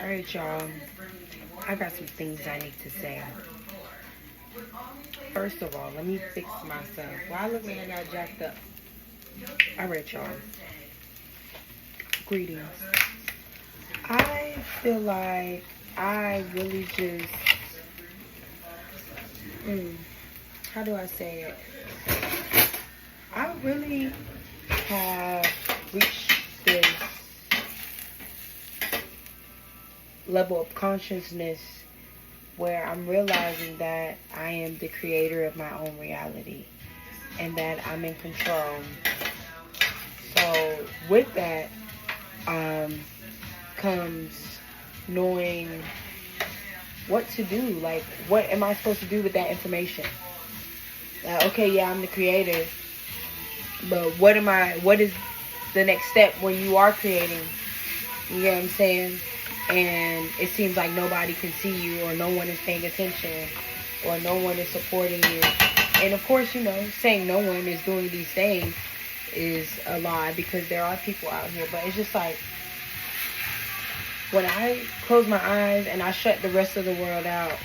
Alright, y'all. I got some things I need to say. First of all, let me fix myself. Why I look like I got jacked up? Alright, y'all. Greetings. I feel like I really just... how do I say it? I really have reached this level of consciousness where I'm realizing that I am the creator of my own reality and that I'm in control. So with that comes knowing what to do. Like, what am I supposed to do with that information? Okay, yeah, I'm the creator, but what is the next step when you are creating? You get what I'm saying? And it seems like nobody can see you, or no one is paying attention, or no one is supporting you. And of course, saying no one is doing these things is a lie, because there are people out here. But it's just like, when I close my eyes and I shut the rest of the world out,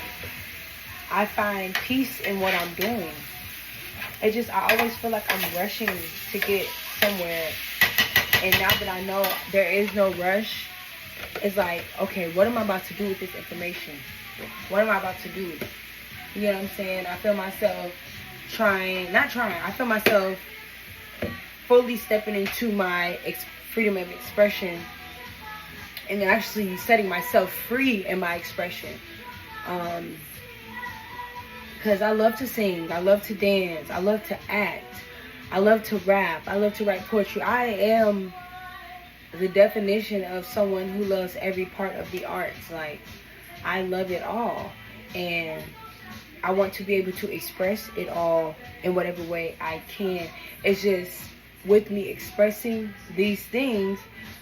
I find peace in what I'm doing. I always feel like I'm rushing to get somewhere. And now that I know there is no rush, it's like, okay, what am I about to do with this information? What am I about to do? You know what I'm saying? I feel myself I feel myself fully stepping into my freedom of expression and actually setting myself free in my expression. Because I love to sing, I love to dance, I love to act, I love to rap, I love to write poetry. I am the definition of someone who loves every part of the arts. Like, I love it all, and I want to be able to express it all in whatever way I can. It's just, with me expressing these things,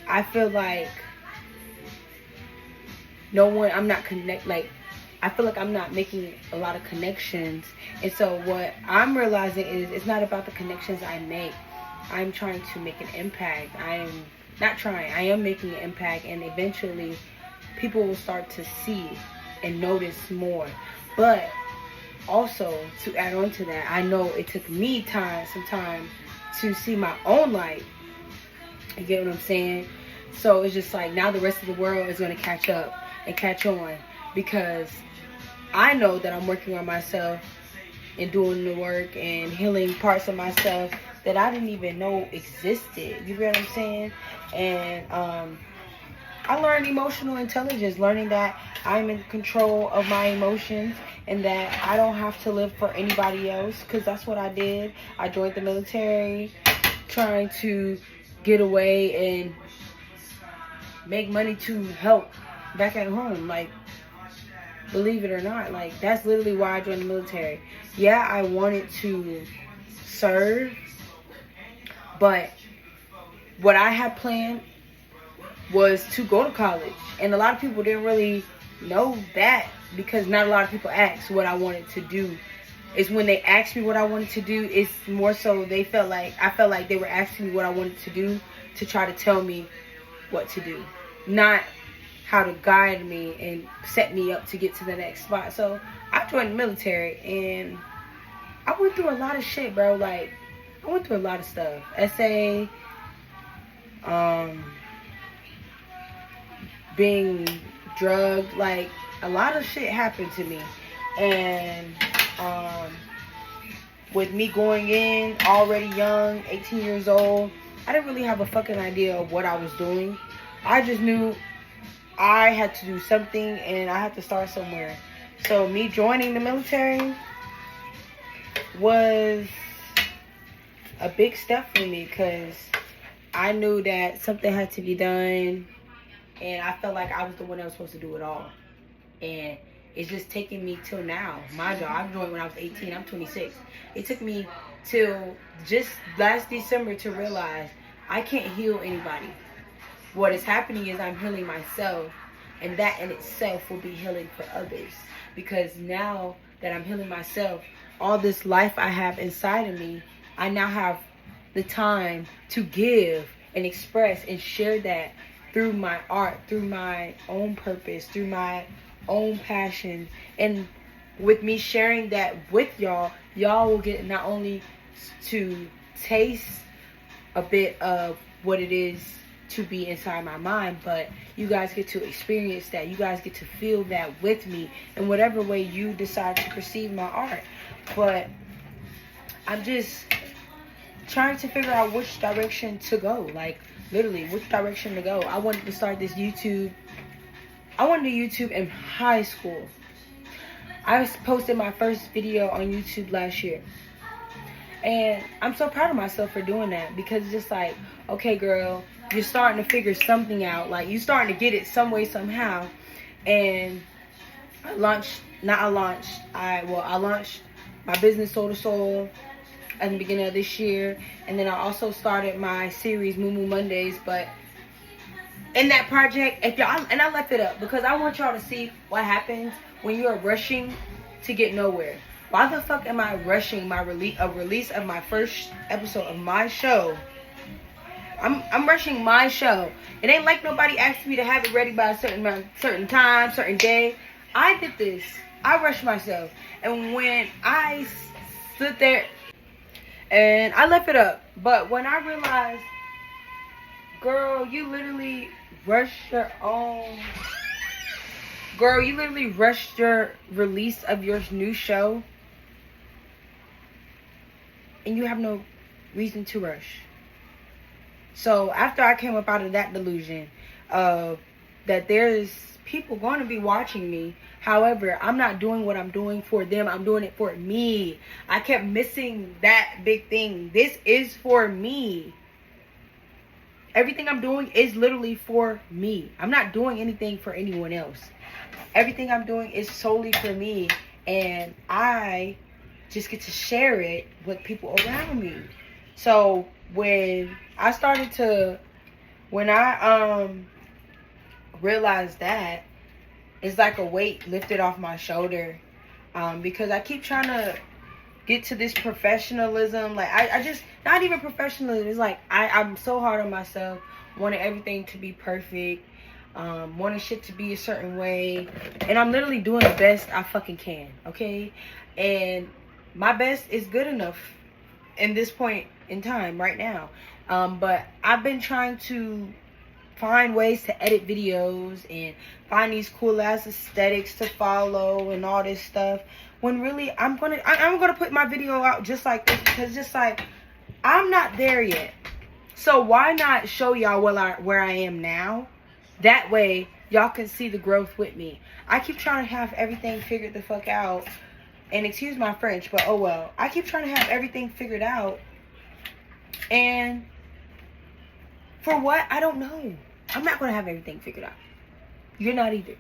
I feel like I feel like I'm not making a lot of connections. And so what I'm realizing is, it's not about the connections I make. I'm trying to make an impact. I am making an impact, and eventually people will start to see and notice more. But also, to add on to that, I know it took me some time to see my own light. You get what I'm saying? So it's just like, now the rest of the world is going to catch up and catch on, because I know that I'm working on myself and doing the work and healing parts of myself that I didn't even know existed. You get what I'm saying? And I learned emotional intelligence, learning that I'm in control of my emotions and that I don't have to live for anybody else, because that's what I did. I joined the military trying to get away and make money to help back at home. Like, believe it or not, like, that's literally why I joined the military. Yeah, I wanted to serve, but what I had planned was to go to college. And a lot of people didn't really know that, because not a lot of people asked what I wanted to do. It's when they asked me what I wanted to do, it's more so I felt like they were asking me what I wanted to do to try to tell me what to do, not how to guide me and set me up to get to the next spot. So I joined the military, and I went through a lot of shit, bro. Like, I went through a lot of stuff. SA, being drugged, like, a lot of shit happened to me. And with me going in already young, 18 years old, I didn't really have a fucking idea of what I was doing. I just knew I had to do something, and I had to start somewhere. So me joining the military was a big step for me, because I knew that something had to be done, and I felt like I was the one that was supposed to do it all. And it's just taking me till now. My job, I joined when I was 18. I'm 26. It took me till just last December to realize I can't heal anybody. What is happening is I'm healing myself, and that in itself will be healing for others. Because now that I'm healing myself, all this life I have inside of me, I now have the time to give and express and share that through my art, through my own purpose, through my own passion. And with me sharing that with y'all, y'all will get not only to taste a bit of what it is to be inside my mind, but you guys get to experience that. You guys get to feel that with me in whatever way you decide to perceive my art. But I'm just trying to figure out which direction to go. Like, literally, which direction to go. I wanted to start this YouTube. I wanted to YouTube in high school. I posted my first video on YouTube last year. And I'm so proud of myself for doing that, because it's just like, okay, girl, you're starting to figure something out. Like, you're starting to get it some way, somehow. And I launched my business Soul to Soul at the beginning of this year. And then I also started my series Moo Moo Mondays. But in that project, and I left it up because I want y'all to see what happens when you're rushing to get nowhere. Why the fuck am I rushing my release of my first episode of my show? I'm rushing my show. It ain't like nobody asked me to have it ready by a certain time, certain day. I did this. I rushed myself. And when I stood there, and I left it up. But when I realized, girl, you literally rushed your release of your new show. And you have no reason to rush. So after I came up out of that delusion of that there's people going to be watching me. However, I'm not doing what I'm doing for them. I'm doing it for me. I kept missing that big thing. This is for me. Everything I'm doing is literally for me. I'm not doing anything for anyone else. Everything I'm doing is solely for me. And I just get to share it with people around me. So when I realized that, it's like a weight lifted off my shoulder, because I keep trying to get to this professionalism. Like I just, not even professionalism, it's like I'm so hard on myself, wanting everything to be perfect, wanting shit to be a certain way, and I'm literally doing the best I fucking can, okay? And my best is good enough in this point in time right now. But I've been trying to find ways to edit videos and find these cool ass aesthetics to follow and all this stuff, when really I'm gonna put my video out just like this, because just like I'm not there yet. So why not show y'all where I am now? That way y'all can see the growth with me. I keep trying to have everything figured the fuck out. And excuse my French, but oh well. I keep trying to have everything figured out. And for what? I don't know. I'm not going to have everything figured out. You're not either.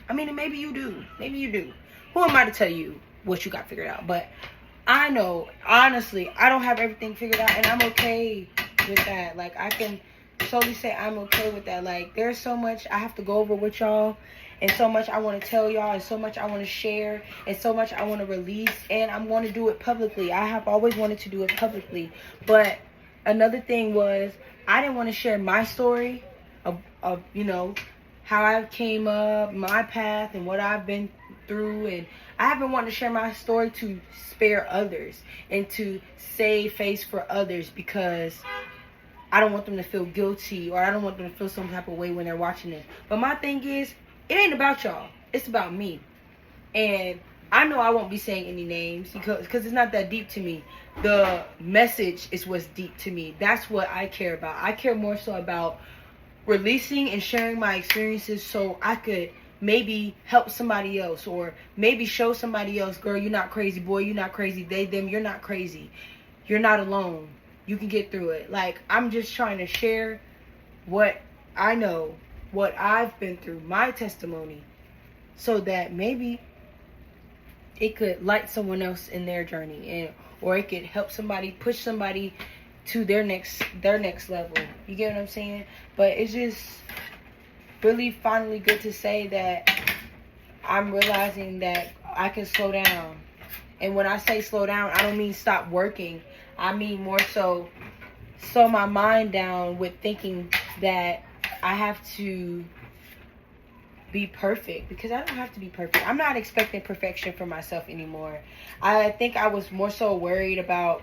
I mean, maybe you do. Maybe you do. Who am I to tell you what you got figured out? But I know, honestly, I don't have everything figured out. And I'm okay with that. Like, I can solely say I'm okay with that. Like, there's so much I have to go over with y'all. And so much I want to tell y'all, and so much I want to share, and so much I want to release, and I'm going to do it publicly. I have always wanted to do it publicly. But another thing was, I didn't want to share my story of you know, how I came up, my path, and what I've been through. And I haven't wanted to share my story to spare others and to save face for others, because I don't want them to feel guilty, or I don't want them to feel some type of way when they're watching this. But my thing is, it ain't about y'all. It's about me. And I know I won't be saying any names because it's not that deep to me. The message is what's deep to me. That's what I care about. I care more so about releasing and sharing my experiences so I could maybe help somebody else, or maybe show somebody else, girl, you're not crazy. Boy, you're not crazy. They, them, you're not crazy. You're not alone. You can get through it. Like, I'm just trying to share what I know, what I've been through, my testimony, so that maybe it could light someone else in their journey, and or it could help somebody, push somebody to their next level. You get what I'm saying? But it's just really finally good to say that I'm realizing that I can slow down. And when I say slow down, I don't mean stop working. I mean more so slow my mind down with thinking that I have to be perfect, because I don't have to be perfect. I'm not expecting perfection for myself anymore. I think I was more so worried about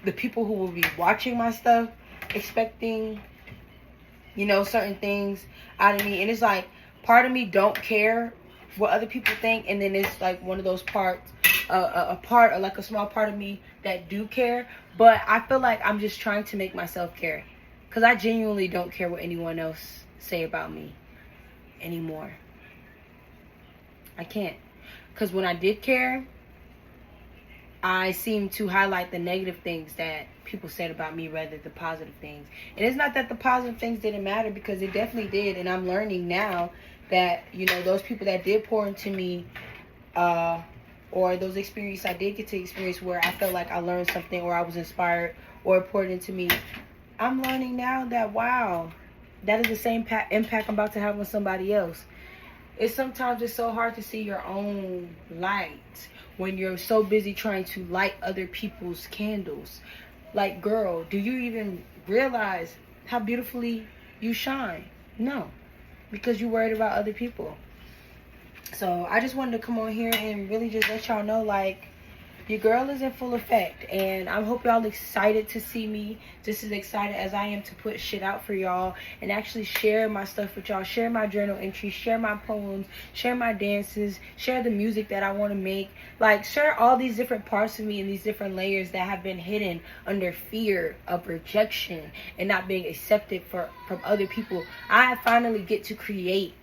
the people who will be watching my stuff, expecting, you know, certain things out of me. And it's like, part of me don't care what other people think, and then it's like one of those parts, like a small part of me that do care. But I feel like I'm just trying to make myself care, because I genuinely don't care what anyone else say about me anymore. I can't. Because when I did care, I seem to highlight the negative things that people said about me rather than the positive things. And it's not that the positive things didn't matter, because it definitely did. And I'm learning now that, you know, those people that did pour into me, or those experiences I did get to experience where I felt like I learned something, or I was inspired, or it poured into me, I'm learning now that, wow, that is the same impact I'm about to have on somebody else. It's sometimes it's so hard to see your own light when you're so busy trying to light other people's candles. Like, girl, do you even realize how beautifully you shine? No, because you're worried about other people. So I just wanted to come on here and really just let y'all know, like, your girl is in full effect, and I hope y'all excited to see me, just as excited as I am to put shit out for y'all and actually share my stuff with y'all, share my journal entries, share my poems, share my dances, share the music that I want to make, like, share all these different parts of me and these different layers that have been hidden under fear of rejection and not being accepted from other people. I finally get to create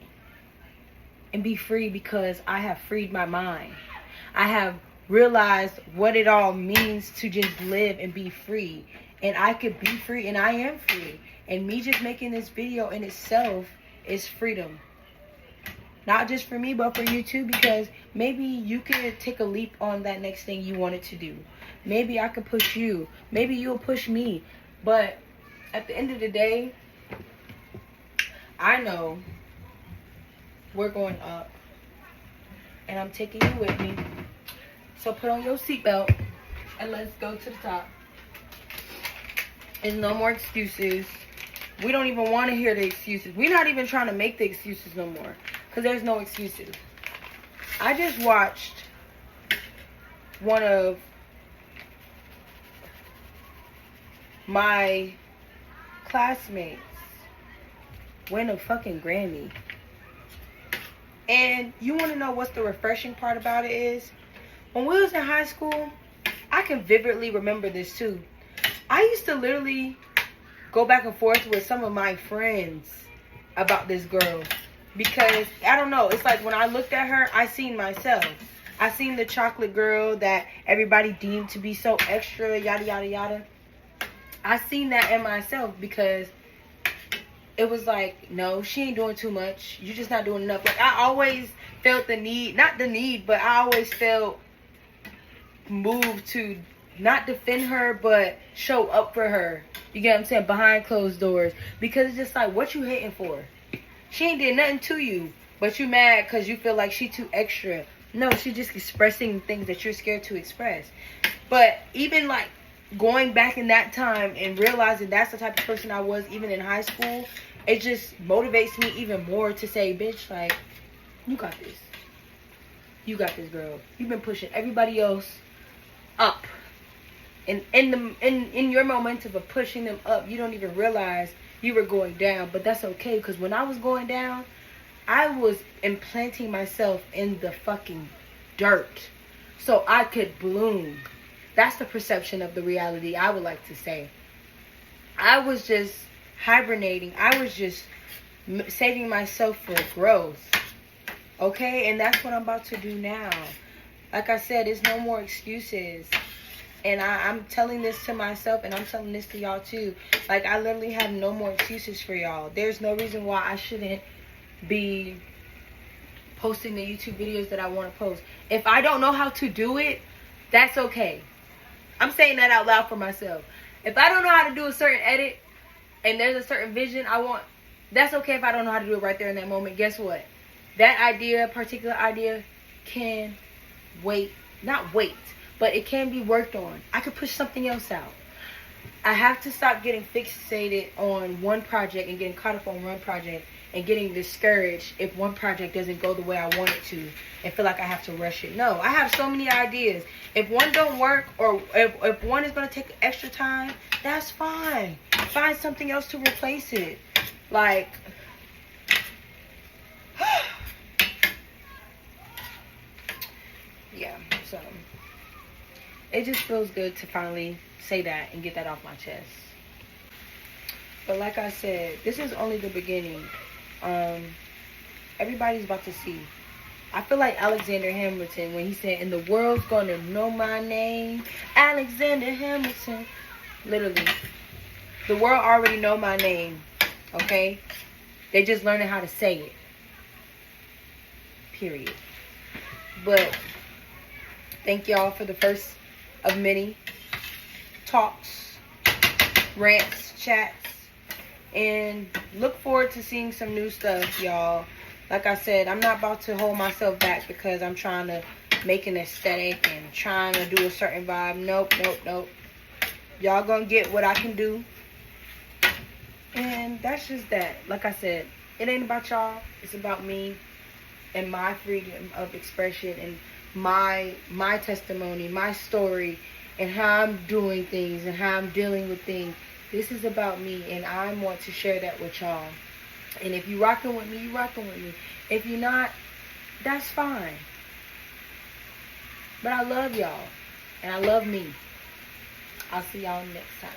and be free because I have freed my mind. I have realized what it all means to just live and be free. And I could be free, and I am free. And me just making this video in itself is freedom. Not just for me, but for you too, because maybe you could take a leap on that next thing you wanted to do. Maybe I could push you. Maybe you'll push me. But at the end of the day, I know we're going up. And I'm taking you with me. So put on your seatbelt and let's go to the top. There's no more excuses. We don't even want to hear the excuses. We're not even trying to make the excuses no more, because there's no excuses. I just watched one of my classmates win a fucking Grammy. And you want to know what's the refreshing part about it is? When we was in high school, I can vividly remember this too. I used to literally go back and forth with some of my friends about this girl. Because, I don't know, it's like when I looked at her, I seen myself. I seen the chocolate girl that everybody deemed to be so extra, yada, yada, yada. I seen that in myself, because it was like, no, she ain't doing too much. You're just not doing enough. Like, I always felt the need, not the need, but I always felt moved to not defend her, but show up for her. You get what I'm saying? Behind closed doors. Because it's just like, what you hating for? She ain't did nothing to you, but you mad because you feel like she too extra. No, she just expressing things that you're scared to express. But even like going back in that time and realizing that's the type of person I was even in high school, it just motivates me even more to say, bitch, like, you got this. You got this, girl. You've been pushing everybody else up. And in your momentum of pushing them up, you don't even realize you were going down. But that's okay, because when I was going down, I was implanting myself in the fucking dirt so I could bloom. That's the perception of the reality, I would like to say. I was just hibernating. I was just saving myself for growth. Okay? And that's what I'm about to do now. Like I said, there's no more excuses. And I'm telling this to myself, and I'm telling this to y'all too. Like, I literally have no more excuses for y'all. There's no reason why I shouldn't be posting the YouTube videos that I want to post. If I don't know how to do it, that's okay. I'm saying that out loud for myself. If I don't know how to do a certain edit, and there's a certain vision I want, that's okay if I don't know how to do it right there in that moment. Guess what? That particular idea can wait. Not wait, but it can be worked on. I could push something else out. I have to stop getting fixated on one project and getting caught up on one project and getting discouraged if one project doesn't go the way I want it to and feel like I have to rush it. No, I have so many ideas. If one don't work, or if one is going to take extra time, that's fine. Find something else to replace it. Like, yeah, so it just feels good to finally say that and get that off my chest. But like I said, this is only the beginning. Everybody's about to see. I feel like Alexander Hamilton when he said, "And the world's gonna know my name." Alexander Hamilton. Literally, the world already know my name. Okay, they just learning how to say it. Period. But thank y'all for the first of many talks, rants, chats, and look forward to seeing some new stuff, y'all. Like I said, I'm not about to hold myself back because I'm trying to make an aesthetic and trying to do a certain vibe. Nope, nope, nope. Y'all gonna get what I can do. And that's just that. Like I said, it ain't about y'all. It's about me and my freedom of expression and my testimony, my story, and how I'm doing things and how I'm dealing with things. This is about me, and I want to share that with y'all. And if you rocking with me, you rocking with me. If you're not, that's fine. But I love y'all, and I love me. I'll see y'all next time.